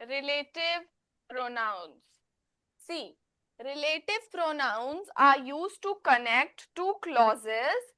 relative pronouns. See, relative pronouns are used to connect two clauses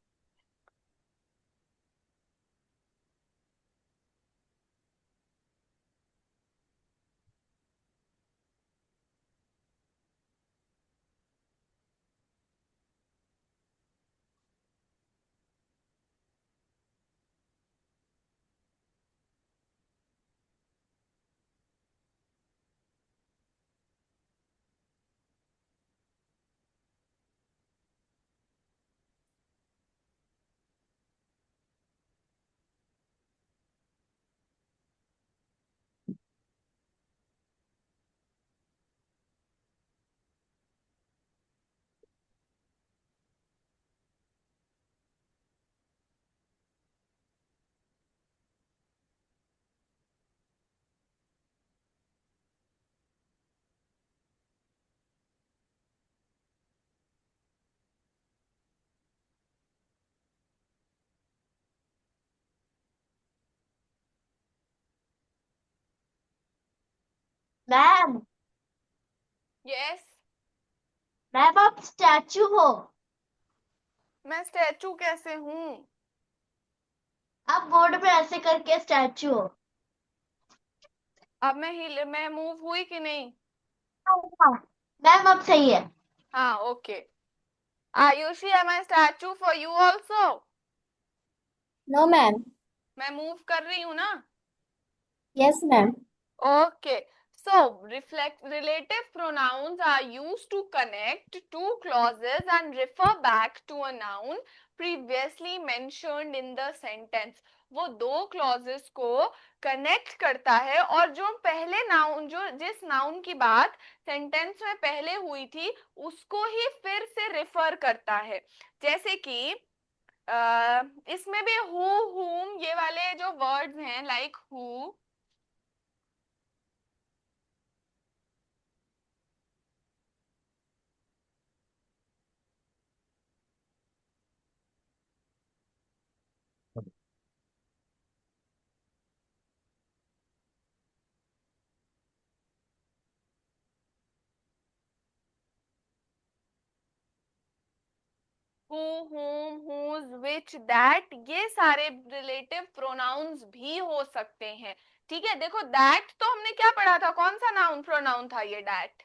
ma'am. Yes. Ma'am आप statue हो। मैं statue कैसे हूँ? आप बोर्ड पे ऐसे करके स्टैचू हो। अब मैं मूव हुई कि नहीं? मैम अब सही है। हाँ, okay. Ayushi, am I statue for you also? No ma'am. मैं मूव कर रही हूँ ना? Yes ma'am. Okay. So, relative pronouns are used to connect two clauses and refer back to a noun previously mentioned in the sentence. वो दो clauses को connect करता है और जो पहले noun, जो जिस noun की बात sentence में पहले हुई थी उसको ही फिर से refer करता है। जैसे कि इसमें भी who, whom, ये वाले जो words हैं like who, who, whom, whose, which, that, ये सारे रिलेटिव प्रोनाउंस भी हो सकते हैं। ठीक है, देखो दैट तो हमने क्या पढ़ा था, कौन सा नाउन प्रोनाउन था ये दैट?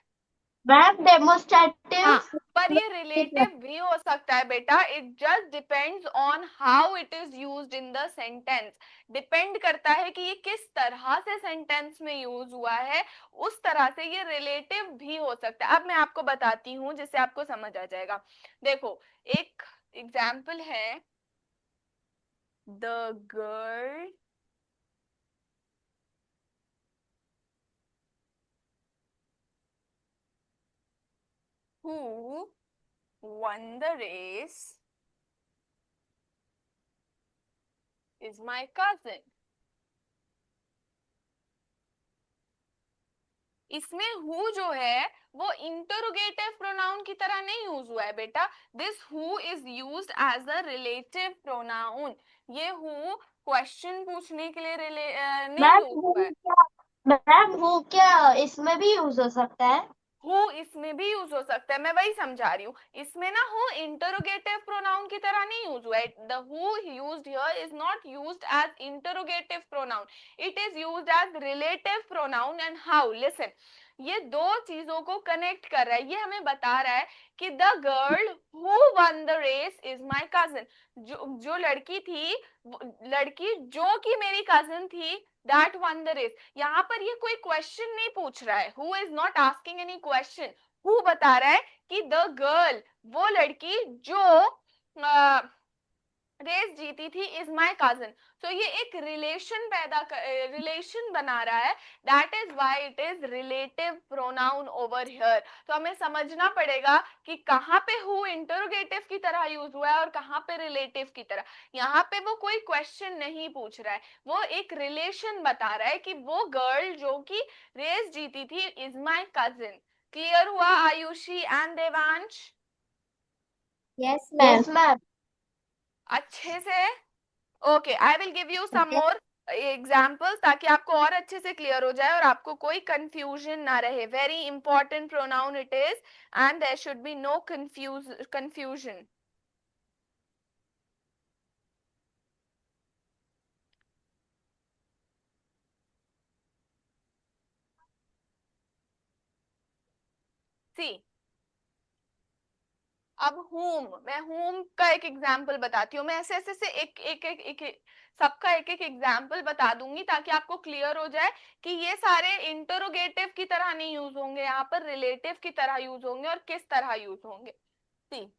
Ma'am demonstrative. हाँ, पर ये रिलेटिव भी हो सकता है बेटा। It just depends on how it is used in the sentence. Depend करता है कि ये किस तरह से सेंटेंस में यूज हुआ है, उस तरह से ये रिलेटिव भी हो सकता है। अब मैं आपको बताती हूँ जिससे आपको समझ आ जाएगा। देखो, एक एग्जाम्पल है, the girl who won the race is my cousin. इसमें हु जो है वो इंटरोगेटिव प्रोनाउन की तरह नहीं यूज हुआ है बेटा। This who is used as a relative pronoun. ये हु क्वेश्चन पूछने के लिए नहीं मैम यूज वो हुआ है। क्या मैम वो क्या इसमें भी यूज हो सकता है? हु इसमें भी यूज हो सकता है, मैं वही समझा रही हूँ। इसमें ना हु इंटरोगेटिव प्रोनाउन की तरह नहीं यूज हुआ है। The who used here is not used as interrogative pronoun, it is used as relative pronoun. And how, listen, ये दो चीजों को कनेक्ट कर रहा है। ये हमें बता रहा है कि the girl who won the race is my cousin. जो लड़की थी, लड़की जो कि मेरी कजिन थी, दैट वन द रेस। यहाँ पर ये कोई क्वेश्चन नहीं पूछ रहा है, who is not asking any question. Who बता रहा है कि द गर्ल, वो लड़की जो रेस जीती थी, इज माई कजिन। तो ये एक रिलेशन बना रहा है। That is why it is relative pronoun over here. तो हमें समझना पड़ेगा कि कहाँ पे हु इंटरोगेटिव की तरह यूज हुआ है और कहाँ पे रिलेटिव की तरह। यहाँ पे वो कोई क्वेश्चन नहीं पूछ रहा है, वो एक रिलेशन बता रहा है कि वो गर्ल जो कि रेस जीती थी इज माई कजिन। क्लियर हुआ Ayushi and Devansh? Yes ma'am. Yes ma'am. अच्छे से? Okay, I will give you some more examples, ताकि आपको और अच्छे से क्लियर हो जाए और आपको कोई कंफ्यूजन ना रहे. Very important pronoun it is, and there should be no confusion. See, अब whom, मैं whom का एक एग्जाम्पल बताती हूँ. मैं ऐसे ऐसे से एक सबका एक एक एग्जाम्पल बता दूंगी ताकि आपको क्लियर हो जाए कि ये सारे इंटरोगेटिव की तरह नहीं यूज होंगे, यहाँ पर रिलेटिव की तरह यूज होंगे और किस तरह यूज होंगे. सी,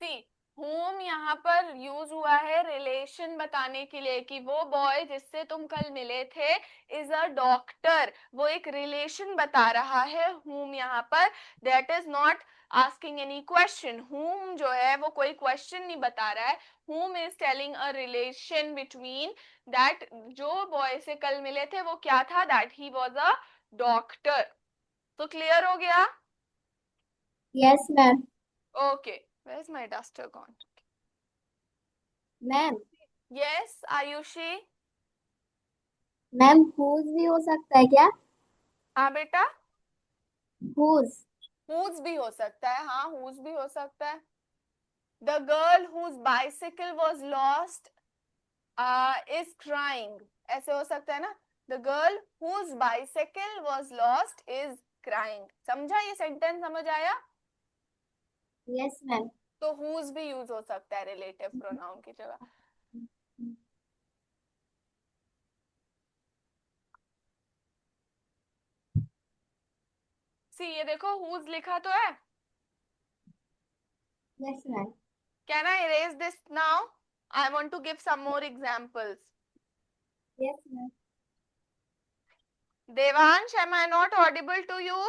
सी, whom यहाँ पर यूज हुआ है रिलेशन बताने के लिए कि वो बॉय जिससे तुम कल मिले थे इज अ डॉक्टर. वो एक रिलेशन बता रहा है whom यहाँ पर. That is not asking any question. whom जो है वो कोई क्वेश्चन नहीं बता रहा है. whom is telling a relation between that. जो बॉय से कल मिले थे वो क्या था, that he was a doctor. तो क्लियर हो गया? Yes ma'am. Okay, where is my duster gone? Ma'am, yes Ayushi. Ma'am whose भी हो सकता है क्या? हाँ बेटा, हुज. whose भी हो सकता है. हाँ, whose भी हो सकता है. The girl whose bicycle was lost is crying. ऐसे हो सकता है ना. The girl whose bicycle was lost is crying. समझा? ये सेंटेंस समझ आया? Yes ma'am. तो whose भी यूज हो सकता है रिलेटिव प्रोनाउन की जगह. सी, ये देखो whose लिखा तो है. Yes ma'am. Can I erase this now? I want to give some more examples. Yes ma'am. Devansh, am I not audible to you?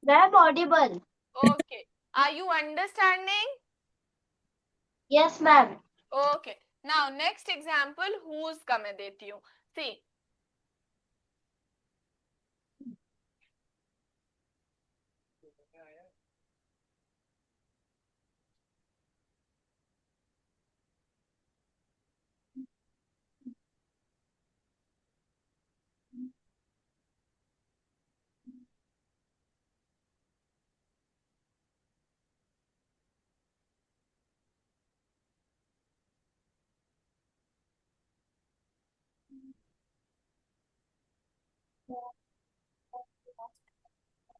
Ma'am Audible. Okay. Are you understanding? Yes ma'am. Okay. Now next example whose का मैं देती हूँ. See.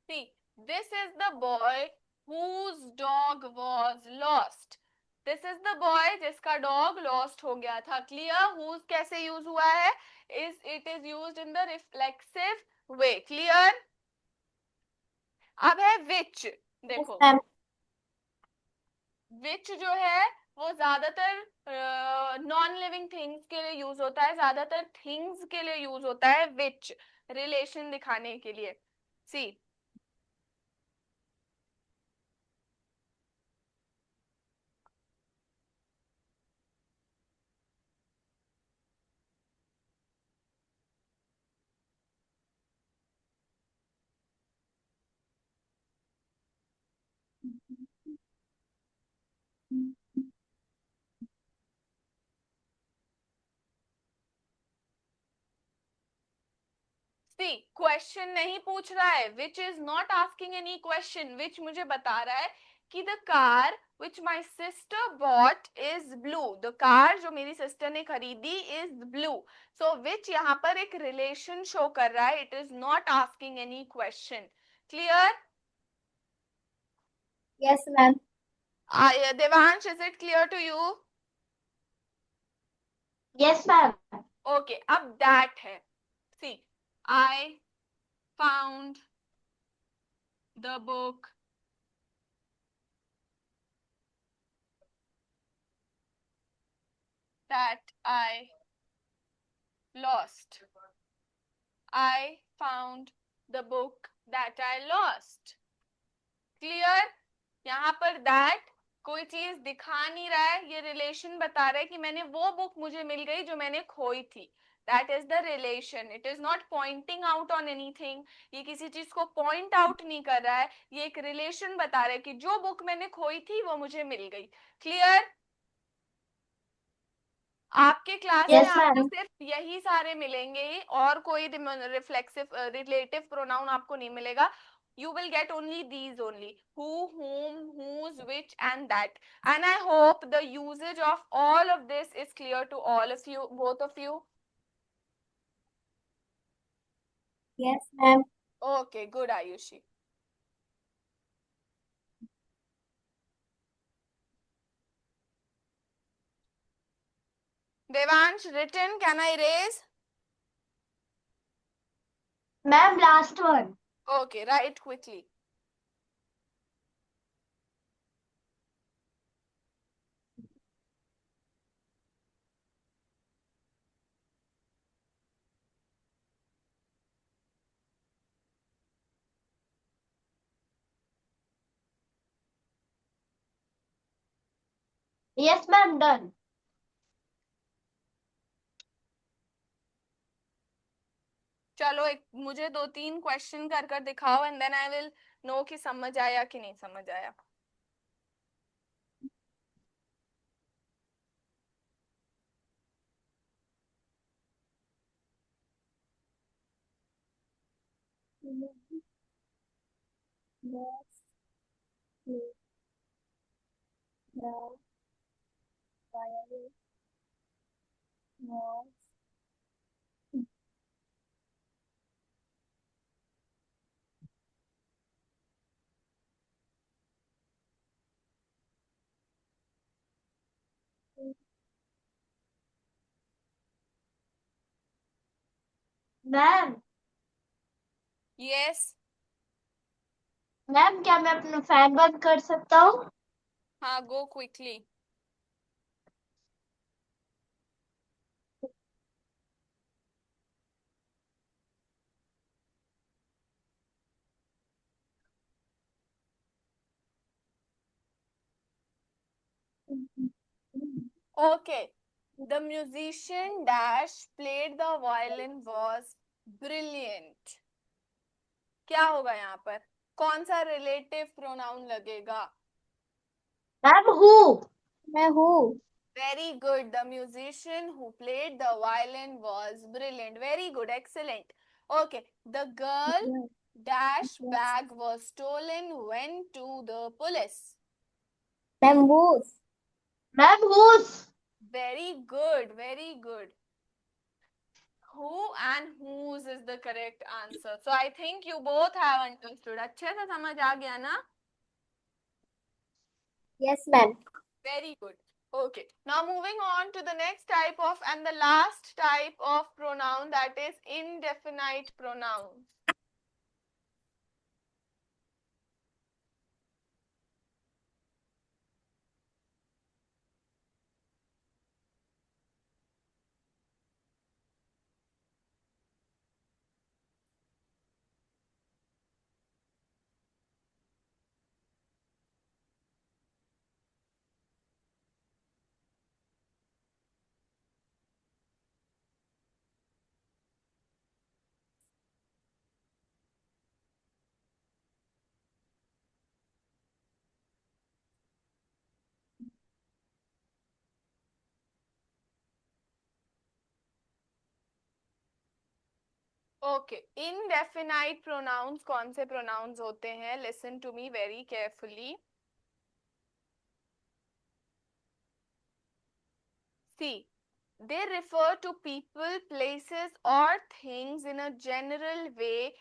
See. This is the boy whose dog was lost. This is the boy जिसका dog lost हो गया था. Clear? Whose कैसे use हुआ है? It is used in the reflexive way. Clear? अब है which. यस देखो मैम. विच जो है वो ज्यादातर नॉन लिविंग थिंग्स के लिए यूज होता है, ज्यादातर थिंग्स के लिए यूज होता है विच, रिलेशन दिखाने के लिए. सी, सी क्वेश्चन नहीं पूछ रहा है. Which is not asking any question. Which मुझे बता रहा है कि the car which my sister bought is blue. The car जो मेरी सिस्टर ने खरीदी इज ब्लू. सो विच यहाँ पर एक रिलेशन शो कर रहा है. It is not asking any question. Clear? Yes ma'am. Devansh, is it clear to you? Yes ma'am. Okay, अब दैट है. See, I found the book that I lost. I found the book that I lost. Clear? यहाँ पर that कोई चीज दिखा नहीं रहा है, ये रिलेशन बता रहा है कि मैंने वो बुक मुझे मिल गई जो मैंने खोई थी. That is the relation. It is not pointing out on anything. ये किसी चीज को point out नहीं कर रहा है, ये एक relation बता रहा है कि जो बुक मैंने खोई थी वो मुझे मिल गई. Clear? आपके क्लास में यस आपको मैम। सिर्फ यही सारे मिलेंगे और कोई रिफ्लेक्सिव रिलेटिव प्रोनाउन आपको नहीं मिलेगा. You will get only these only: who, whom, whose, which, and that. And I hope the usage of all of this is clear to all of you, both of you. Yes ma'am. Okay, good, Ayushi. Devansh, written, can I erase? Ma'am last one. Okay, write quickly. Yes ma'am done. चलो एक मुझे 2-3 question कर कर दिखाओ and then I will know कि समझ आया कि नहीं समझ आया. Ma'am yes. मैम क्या मैं अपना फैन बंद कर सकता हूँ? हाँ, go quickly. Okay. The musician dash played the violin was brilliant. क्या होगा यहाँ पर? कौन सा रिलेटिव प्रोनाउन लगेगा? Ma'am who. मैं हूँ। Very good. The musician who played the violin was brilliant. Very good. Excellent. Okay. The girl dash bag was stolen went to the police. Ma'am whose। Ma'am whose। Very good. Very good. Who and whose is the correct answer. So I think you both have understood. अच्छे से समझ आ गया ना? Yes ma'am. Very good. Okay. Now moving on to the next type of and the last type of pronoun, that is indefinite pronoun. Okay. Indefinite pronouns कौन से pronouns होते हैं? Listen to me very carefully. See, they refer to people, places, or things in a general way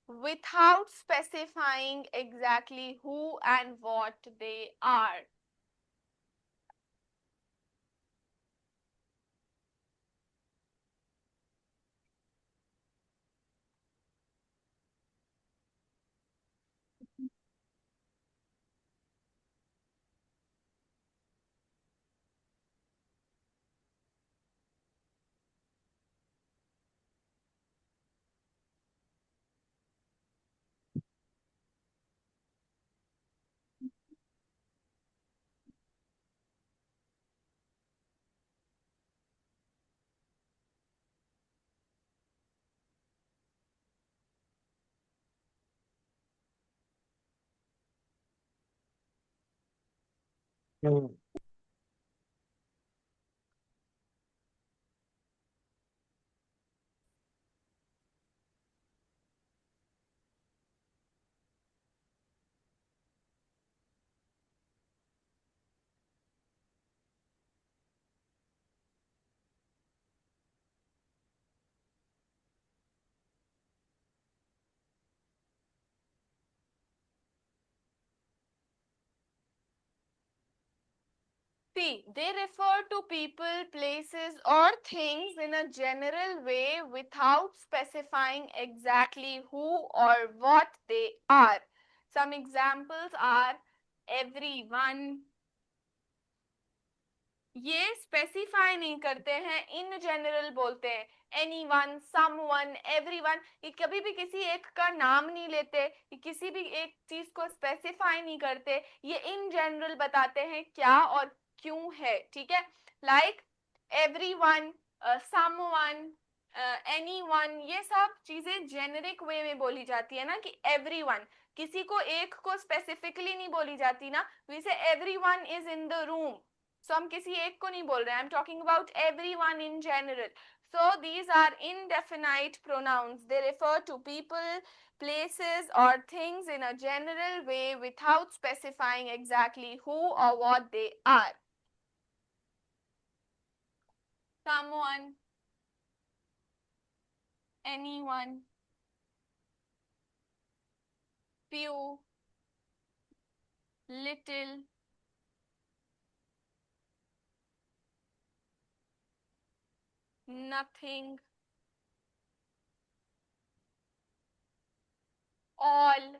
without specifying exactly who and what they are. Hmm. See, they refer to people, places, or things in a general way without specifying exactly who or what they are. Some examples are everyone. ये specify नहीं करते हैं, इन general बोलते हैं. Anyone, someone, everyone. ये कभी भी किसी एक का नाम नहीं लेते, ये किसी भी एक चीज को स्पेसिफाई नहीं करते, ये इन जनरल बताते हैं क्या और क्यों है. ठीक है, लाइक एवरीवन, समवन, एनीवन, ये सब चीजें जेनेरिक वे में बोली जाती है ना, कि एवरीवन. किसी को एक को स्पेसिफिकली नहीं बोली जाती ना. We say everyone is in the room. So हम किसी एक को नहीं बोल रहे हैं. I am talking about everyone in general. So these are indefinite pronouns. They refer to people, places, or things in a general way without specifying exactly who or what they are. Someone, anyone, few, little, nothing, all,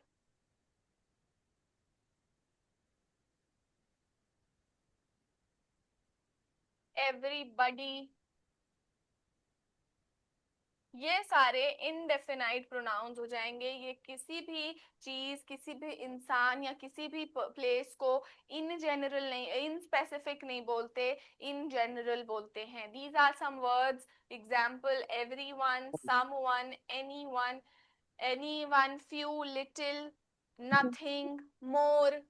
everybody. ये सारे indefinite pronounce हो जाएंगे. ये किसी भी चीज, किसी भी इंसान या किसी भी प्लेस को इन जनरल नहीं, इन स्पेसिफिक नहीं बोलते, इन जनरल बोलते हैं. These are some words. Example: everyone, someone, anyone, anyone, few, little, nothing, more,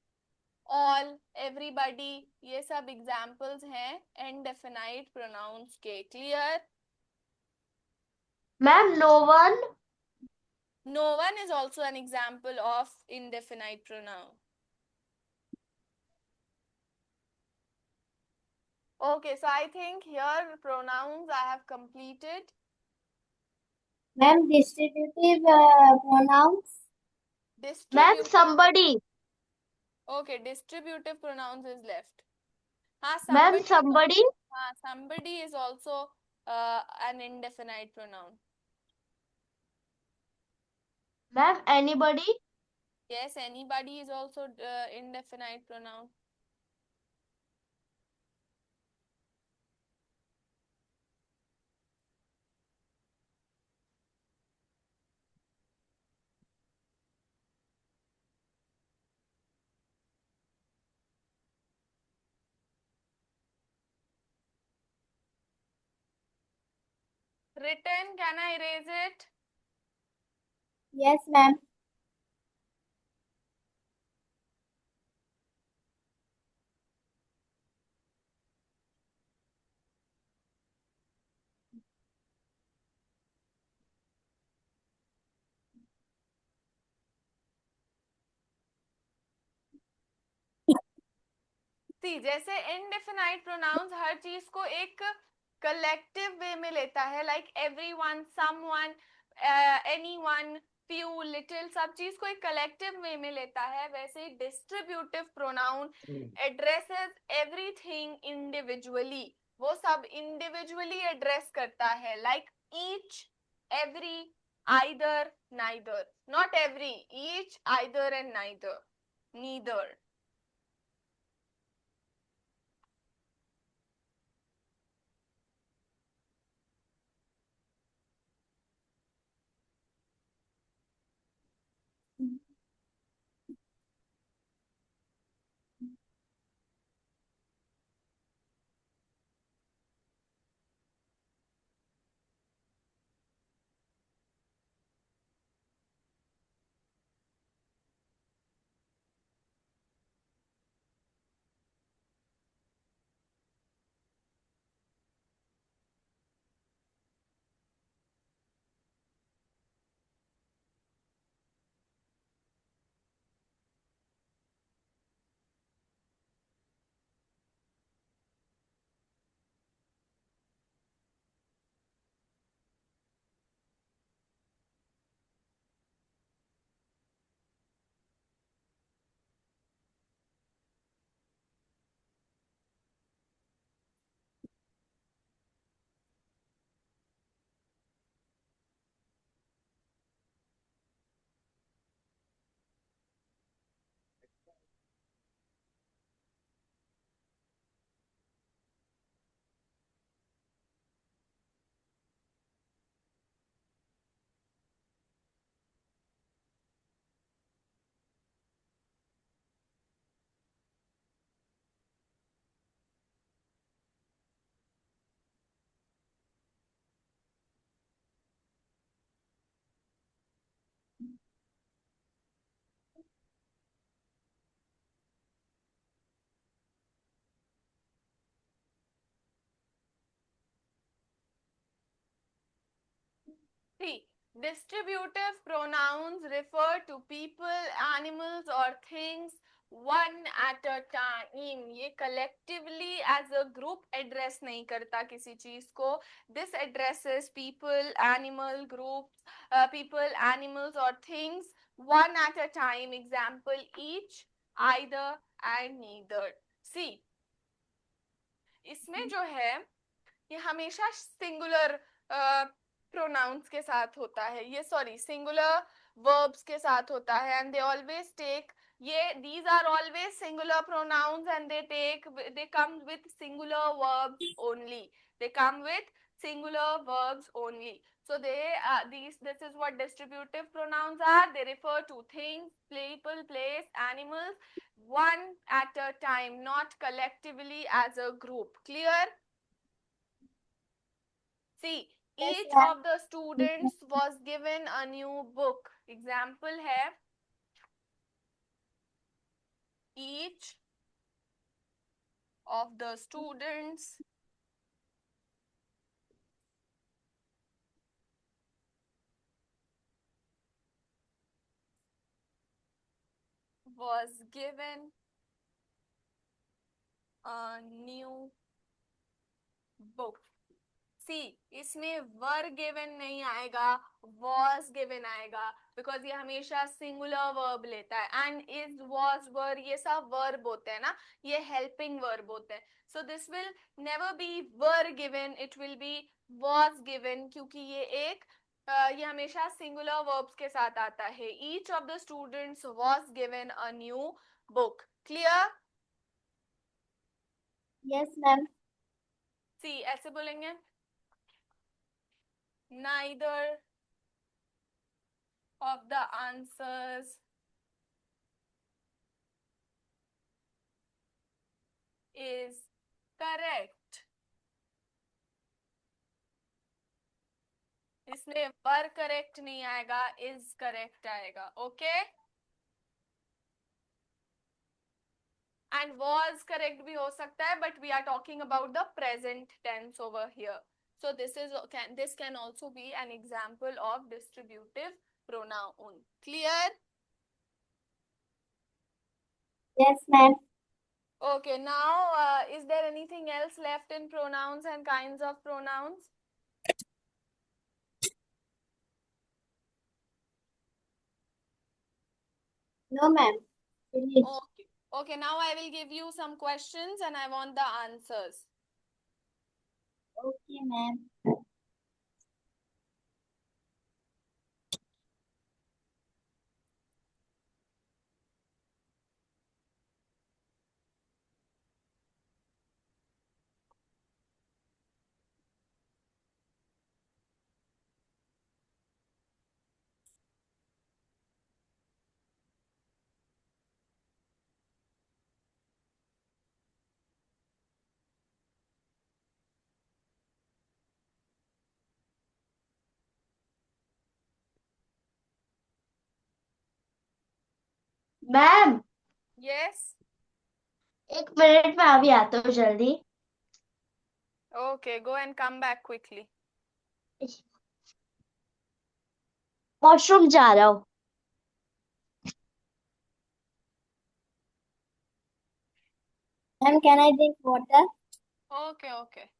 all, everybody. ये सब एग्जाम्पल्स हैं इनडेफिनाइट प्रोनाउंस के. Clear? Ma'am no one. No one is also an example of indefinite pronoun. Okay, so I think here pronouns I have completed. Ma'am distributive pronounce. Ma'am Distributive. somebody. Okay, distributive pronouns is left. हाँ, ma'am somebody. somebody. हाँ, somebody is also an indefinite pronoun. Ma'am anybody. Yes, anybody is also indefinite pronoun. Written, can I erase it? Yes ma'am. See, जैसे indefinite pronounce हर चीज को एक collective वे में लेता है, like everyone, someone, anyone, few, little, सब चीज को एक कलेक्टिव वे में लेता है. वैसे ही distributive pronoun addresses everything individually. वो सब इंडिविजुअली एड्रेस करता है, like each, every, either, neither. Not every, each, either and neither, neither. See, distributive pronouns refer to people, animals or things one at a time. ये collectively as a group address नहीं करता किसी चीज को. This addresses people, animal groups, people, animals or things one at a time. Example, each, either and neither. See, इसमें जो है ये हमेशा सिंगुलर प्रोनाउंस के साथ होता है. ये सॉरी सिंगुलर वर्ब्स के साथ होता है. एंड दे ऑलवेज टेक, ये these are always singular pronouns and they come with singular verbs only. They come with singular verbs only. So this is what distributive pronouns are. They refer to things, people, place, animals one at a time, not collectively as a group. Clear? See, Yes, each ma'am. of the students was given a new book. Example है, each of the students was given a new book. See, इसमें were given नहीं आएगा, was given आएगा, because ये हमेशा singular verb लेता है. And is, was, were ये सब verb होते हैं ना, ये helping verb होते हैं. So this will never be were given, it will be was given, क्योंकि ये हमेशा singular verbs के साथ आता है. Each of the students was given a new book. Clear? Yes, ma'am. See, ऐसे बोलेंगे, neither of the answers is correct. इसमें वर करेक्ट नहीं आएगा, इज करेक्ट आएगा. ओके, एंड वॉज करेक्ट भी हो सकता है, but we are talking about the present tense over here. So this can also be an example of distributive pronoun. Clear? Yes, ma'am. Okay, now is there anything else left in pronouns and kinds of pronouns? No, ma'am. Finish. Okay. Okay, now I will give you some questions and I want the answers. Okay, ma'am. Ma'am Yes? 1 minute में अभी आता हूँ जल्दी. Okay, go and come back quickly. Washroom जा रहा हूँ. Ma'am, can I drink water? Okay, okay.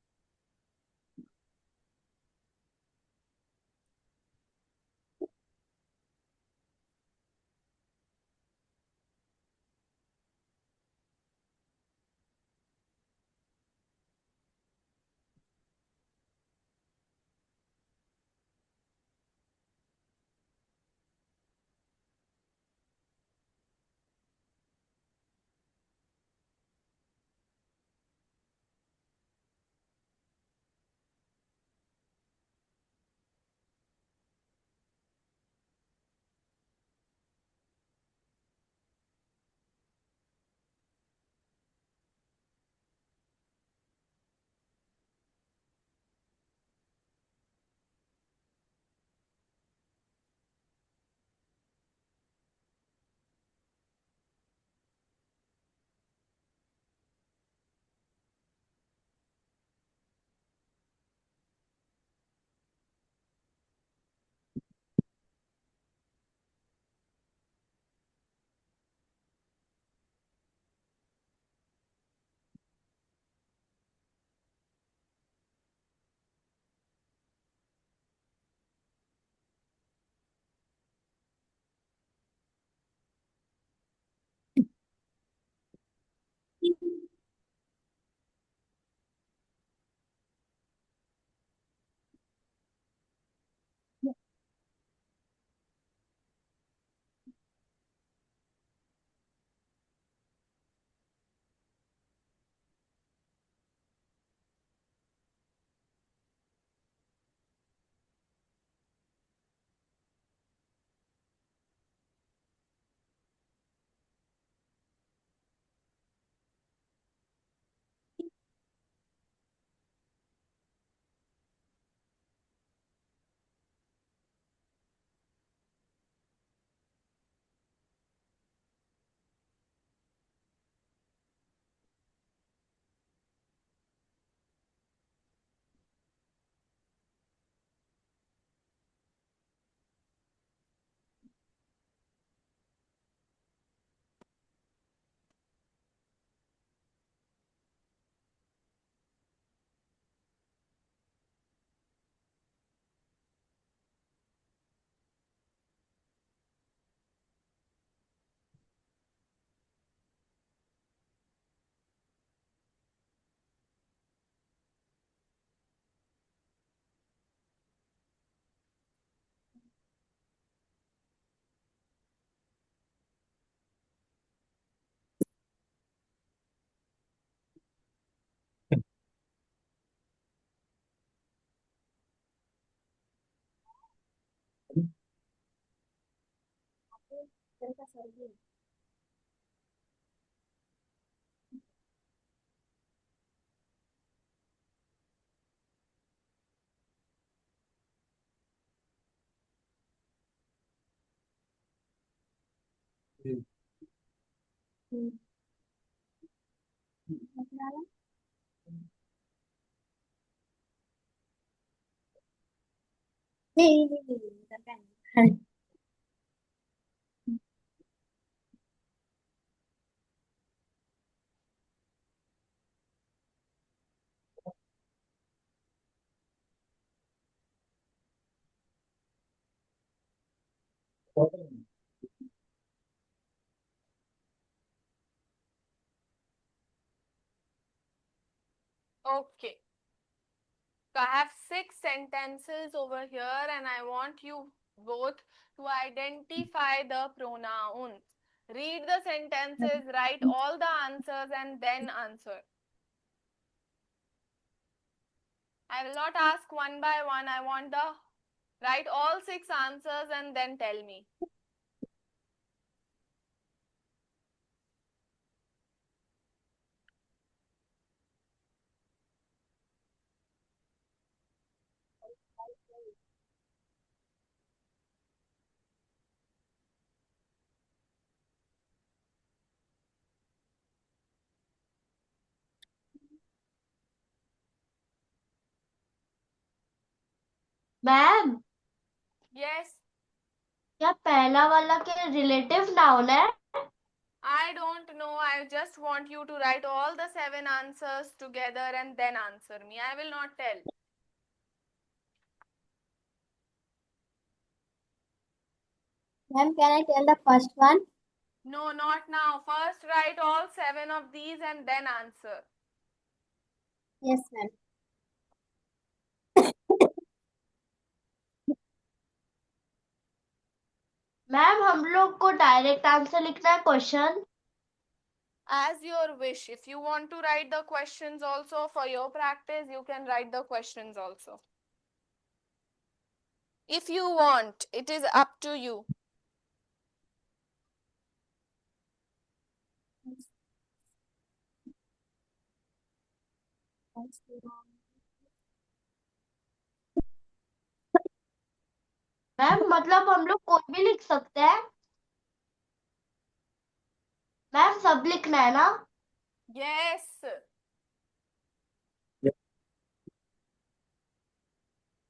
Okay. So I have 6 sentences over here and I want you both to identify the pronouns. Read the sentences, write all the answers and then answer. I will not ask one by one. I want the write all 6 answers and then tell me. Ma'am Yes. क्या पहला वाला के relative noun है? I don't know. I just want you to write all the 7 answers together and then answer me. I will not tell. Ma'am, can I tell the first one? No, not now. First write all 7 of these and then answer. Yes, ma'am. Ma'am हम लोग को direct answer लिखना है question? As your wish. If you want to write the questions also for your practice, you can write the questions also. If you want, it is up to you. Ma'am मतलब हम लोग कोई भी लिख सकते हैं? मैम सब लिखना है ना? Yes.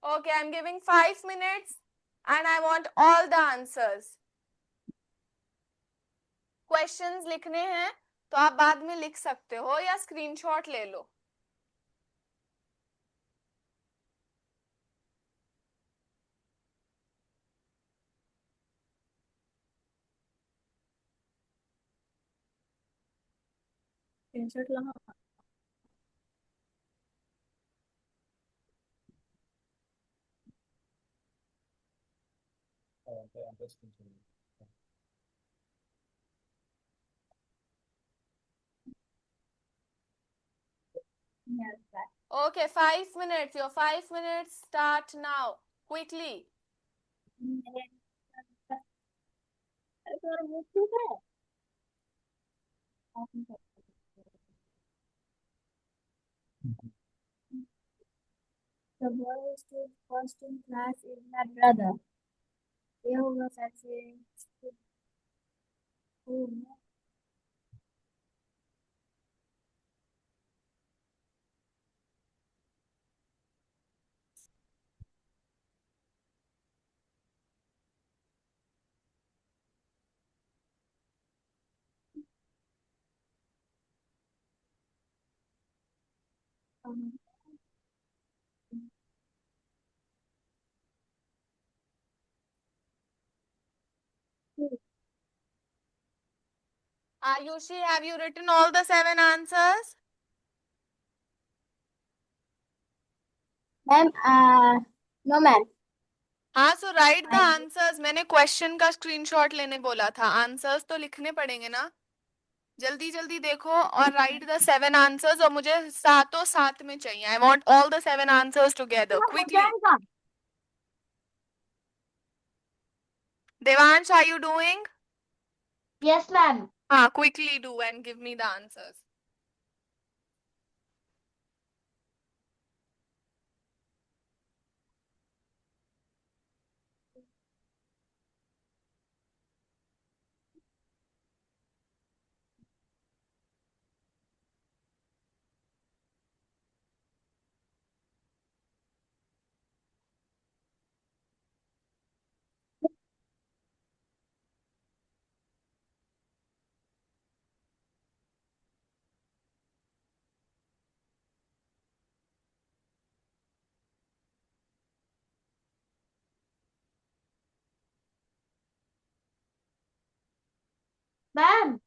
Okay, I'm giving 5 minutes and I want all the answers. Questions लिखने हैं तो आप बाद में लिख सकते हो या स्क्रीनशॉट ले लो. Screenshot लगा. Okay, 5 minutes. Your 5 minutes start now. Quickly. The boy who stood first in class is my brother. ये होगा कैसे? Ayushi, have you written all the 7 answers? Ma'am, no ma'am. हाँ, so write the answers. मैंने question का screenshot लेने बोला था. Answers तो लिखने पड़ेंगे ना? जल्दी जल्दी देखो और write the 7 answers और मुझे सातों साथ में चाहिए. I want all the 7 answers together. Quickly. Devansh, are you doing? Yes, ma'am. Quickly do and give me the answers. Ma'am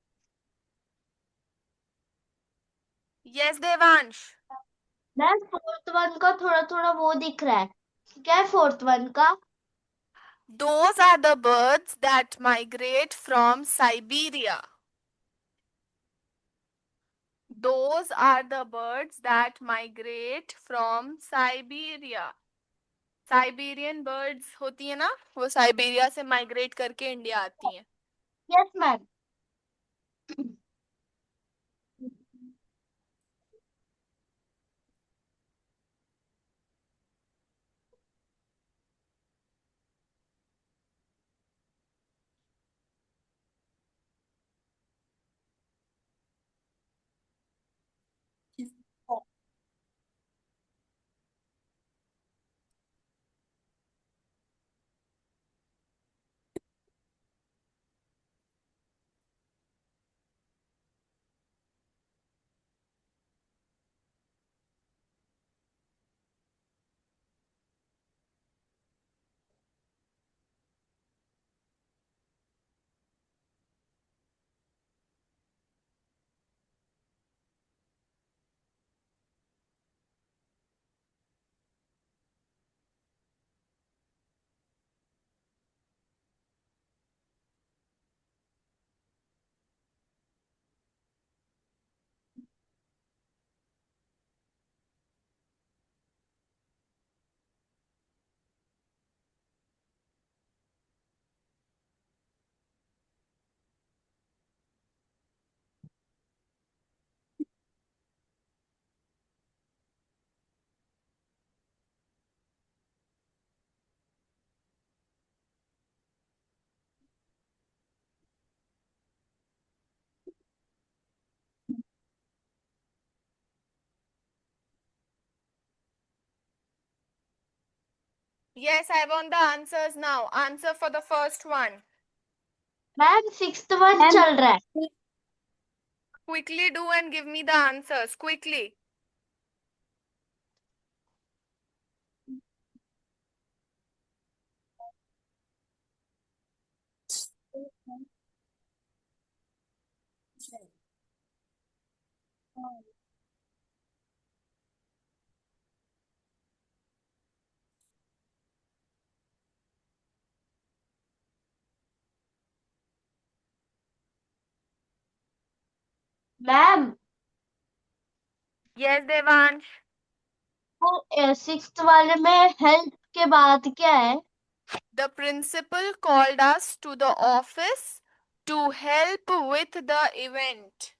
Yes, Devansh. Ma'am fourth one का थोड़ा थोड़ा वो दिख रहा है. क्या है फोर्थ वन का? Those are the birds that migrate from Siberia. Those are the birds that migrate from Siberia. Siberian birds होती है ना, वो साइबेरिया से माइग्रेट करके इंडिया आती हैं. Yes ma'am. Yes, I want the answers now. Answer for the first one. Ma'am sixth one ma'am चल रहा है. Quickly do and give me the answers. Quickly. Ma'am Yes, Devansh. वो sixth वाले में help के बाद क्या है? The principal called us to the office to help with the event.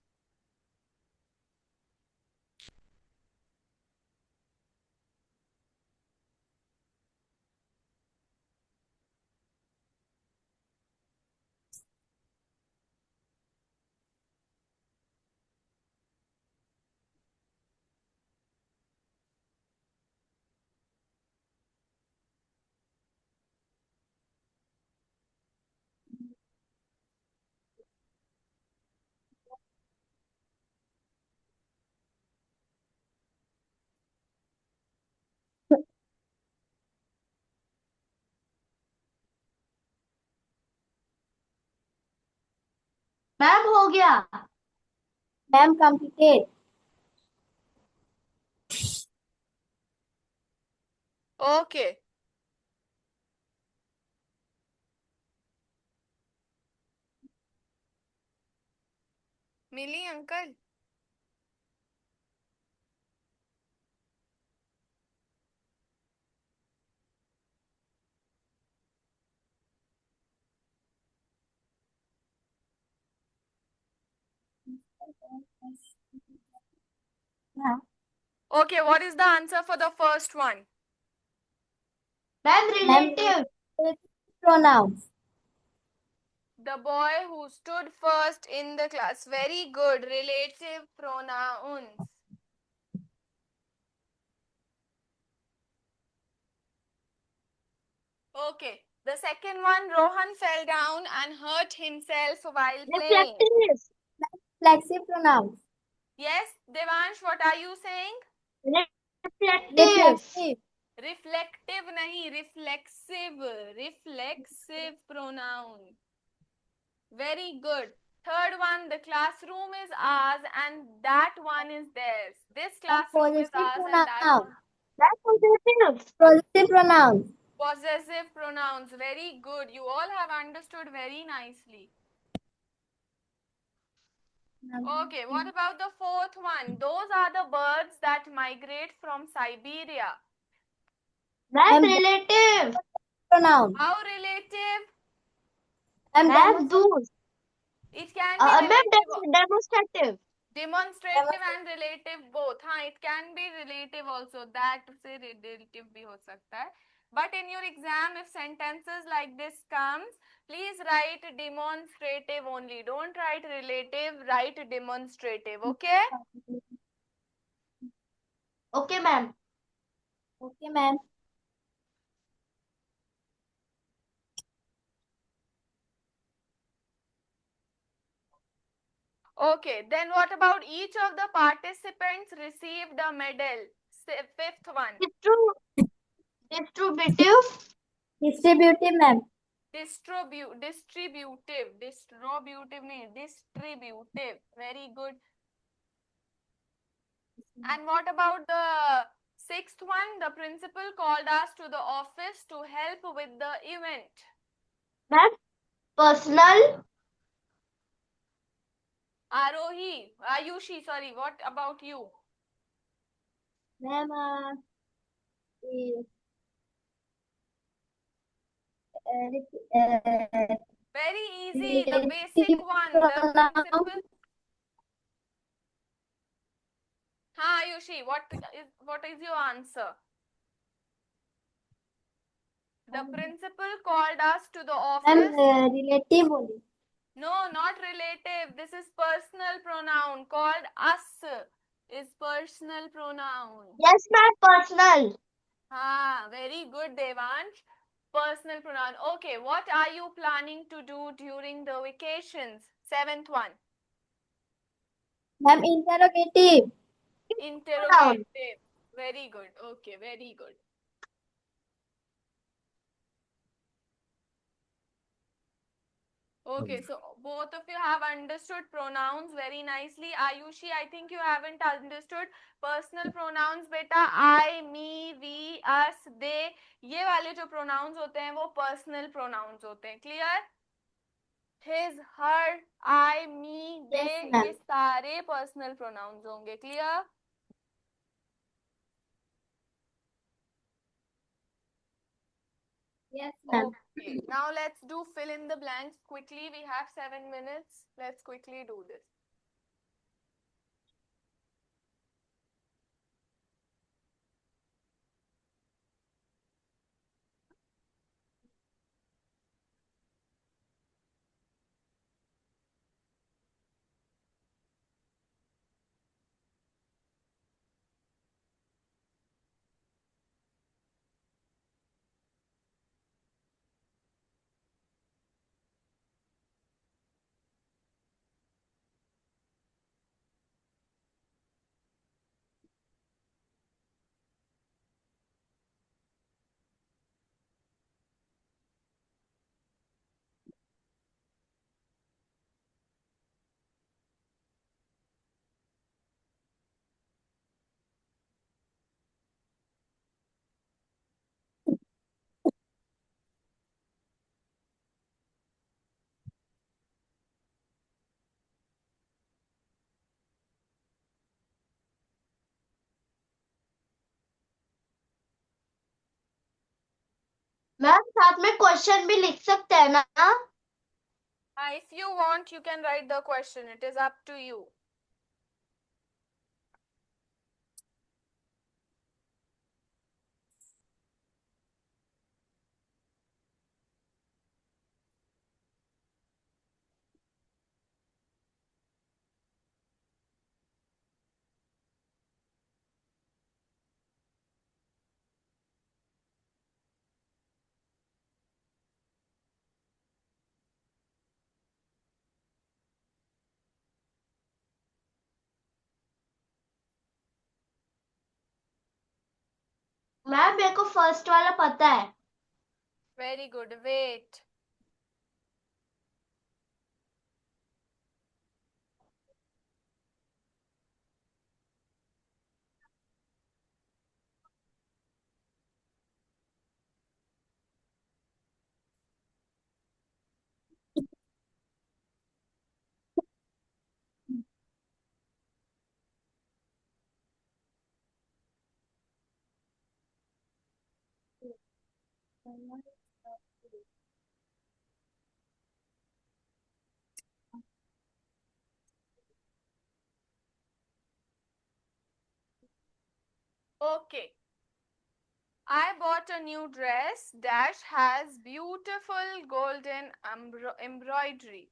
Ma'am हो गया. Ma'am completed. Okay. मिली uncle? Yeah. Okay, what is the answer for the first one? Ma'am, Ma'am, relative. relative pronouns. The boy who stood first in the class. Very good. Relative pronouns. Okay. The second one, Rohan fell down and hurt himself while playing. Reflective. Reflexive pronouns. Yes, Devansh, what are you saying? Reflective. Reflexive. Reflective nahi, reflexive. Reflexive pronoun. Very good. Third one, the classroom is ours and that one is theirs. This classroom is Possessive ours and that pronouns. one. That's possessive. Possessive pronouns. Possessive pronouns. Very good. You all have understood very nicely. Okay, what about the fourth one? Those are the birds that migrate from Siberia. Ma'am, Ma'am, relative. Pronouns. How relative? Ma'am, those. It can be Ma'am, relative. demonstrative. Demonstrative and relative both. हाँ, it can be relative also. That से relative भी हो सकता है. But in your exam, if sentences like this comes, please write demonstrative only. Don't write relative, write demonstrative. Okay? Okay, ma'am. Okay, ma'am. Okay, then what about each of the participants received a medal? Fifth one. Distributive. Distributive, ma'am. Distributive नहीं, distributive. Very good. And what about the sixth one? The principal called us to the office to help with the event. Ma'am, personal. Ayushi, sorry, what about you? Ma'am, Very easy, the basic one. The principal. Ayushi, what is your answer? The principal called us to the office. Ma'am, relative only. No, not relative. This is personal pronoun. Called us is personal pronoun. Yes, ma'am, personal. Very good, Devansh. Personal pronoun. Okay, what are you planning to do during the vacations? Seventh one. Ma'am, interrogative. Interrogative. Very good. Okay, very good. Okay, so both of you have understood pronouns very nicely. Ayushi, I think you haven't understood personal pronouns, beta. I, me, we, us, they. ये वाले जो pronouns होते हैं वो personal pronouns होते हैं. Clear? His, her, I, me, they. Yes, ma'am. ये सारे personal pronouns होंगे. Clear? Yes, ma'am. Okay. Now let's do fill in the blanks quickly. We have 7 minutes. Let's quickly do this. Ma'am साथ में question भी लिख सकते हैं ना? If you want, you can write the question. It is up to you. Ma'am मेरे को first वाला पता है. Very good. Wait. Okay. I bought a new dress dash has beautiful golden embroidery.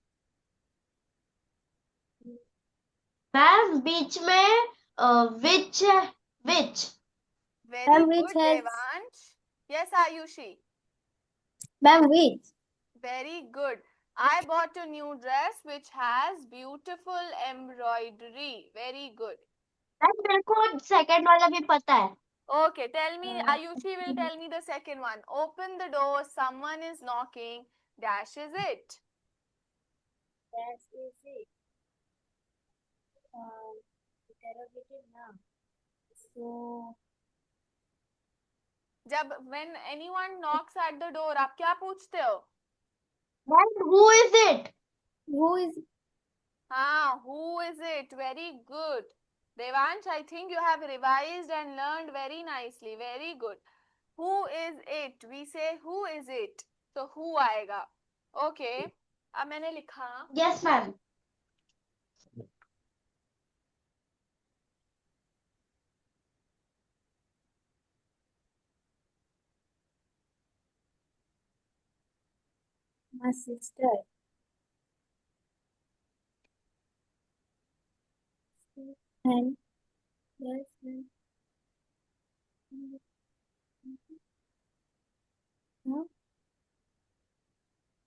Ma'am बीच में विच है. Which. Very Ma'am, which good, has Devansh. Yes, Ayushi. ma'am which Very good. I bought a new dress which has beautiful embroidery. Very good. Ma'am मेरे को second वाला भी पता है. Okay, tell me, Ayushi will tell me the second one. Open the door, someone is knocking. Dash is it. dash is it? Interrogative noun. So जब when anyone knocks at the door, आप क्या पूछते हो? Ma'am who is it? who is हाँ, who is it? Very good. Devansh, I think you have revised and learned very nicely. Very good. Who is it? We say who is it? So who आएगा? Okay. अब मैंने लिखा. Yes ma'am. my sister? And yes, and no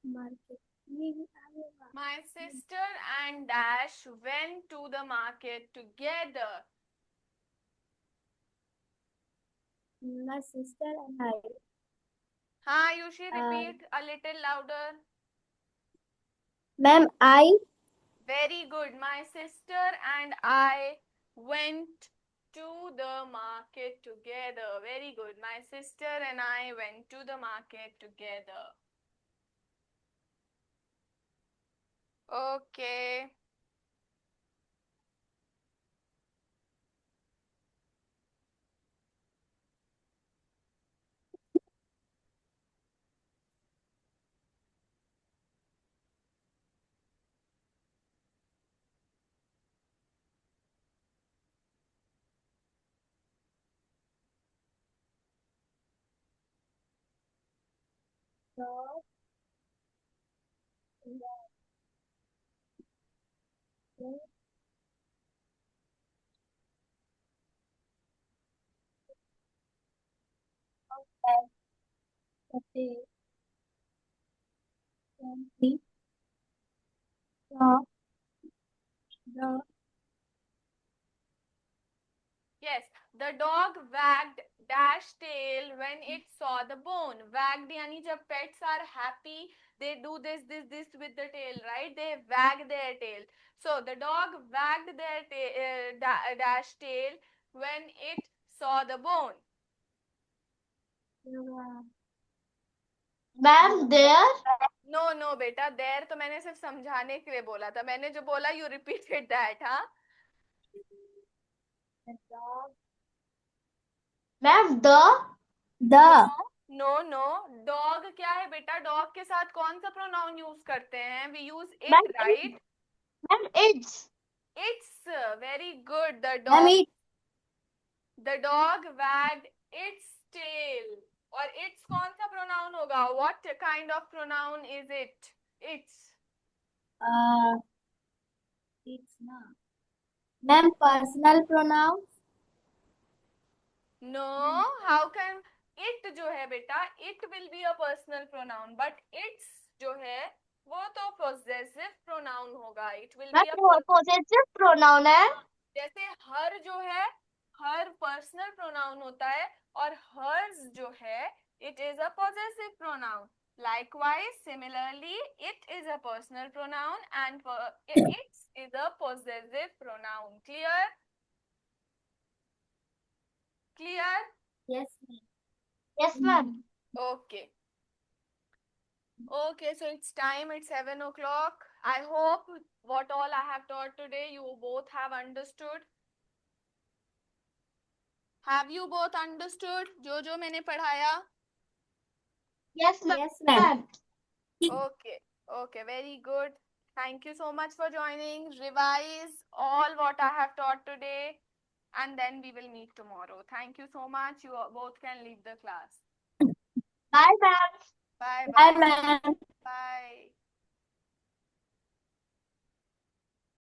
market. ये भी आएगा. My sister and Dash went to the market together. My sister and I. हाँ, you should repeat a little louder. Ma'am, I Very good. My sister and I went to the market together. Very good. My sister and I went to the market together. Okay. dog. Okay. The dog. The Yes, the dog wagged dash tail when it saw the bone. Wagged यानी जब pets are happy, they do this with the tail, right? They wag their tail. So the dog wagged their dash tail when it saw the bone. Ma'am there. No बेटा, there तो मैंने सिर्फ समझाने के लिए बोला था. मैंने जो बोला you repeated that, हाँ? dog. Ma'am the. No. Dog क्या है बेटा? Dog के साथ कौन सा pronoun use करते हैं? We use it, ma'am right? Ma'am it's. It's very good. Ma'am, it The dog wagged its tail. और its कौन सा pronoun होगा? What kind of pronoun is it? It's. it's not. Ma'am, personal pronouns. No, how can it जो है बेटा? It will be a personal pronoun, but its जो है वो तो possessive pronoun होगा. It will be a ma'am possessive pronoun है. जैसे हर जो है हर पर्सनल प्रोनाउन होता है और हर्स जो है it is a possessive pronoun. Likewise, similarly, it is a personal pronoun and it is a possessive pronoun. Clear? Clear? Yes, ma'am. Yes, ma'am. Okay. Okay, so it's time. It's 7 o'clock. I hope what all I have taught today you both have understood. Have you both understood जो मैंने पढ़ाया? Yes, ma'am. Yes, ma'am. Okay, okay, very good. Thank you so much for joining. Revise all what I have taught today and then we will meet tomorrow. Thank you so much. You both can leave the class. Bye, ma'am. Bye Bye, bye. ma'am. Bye.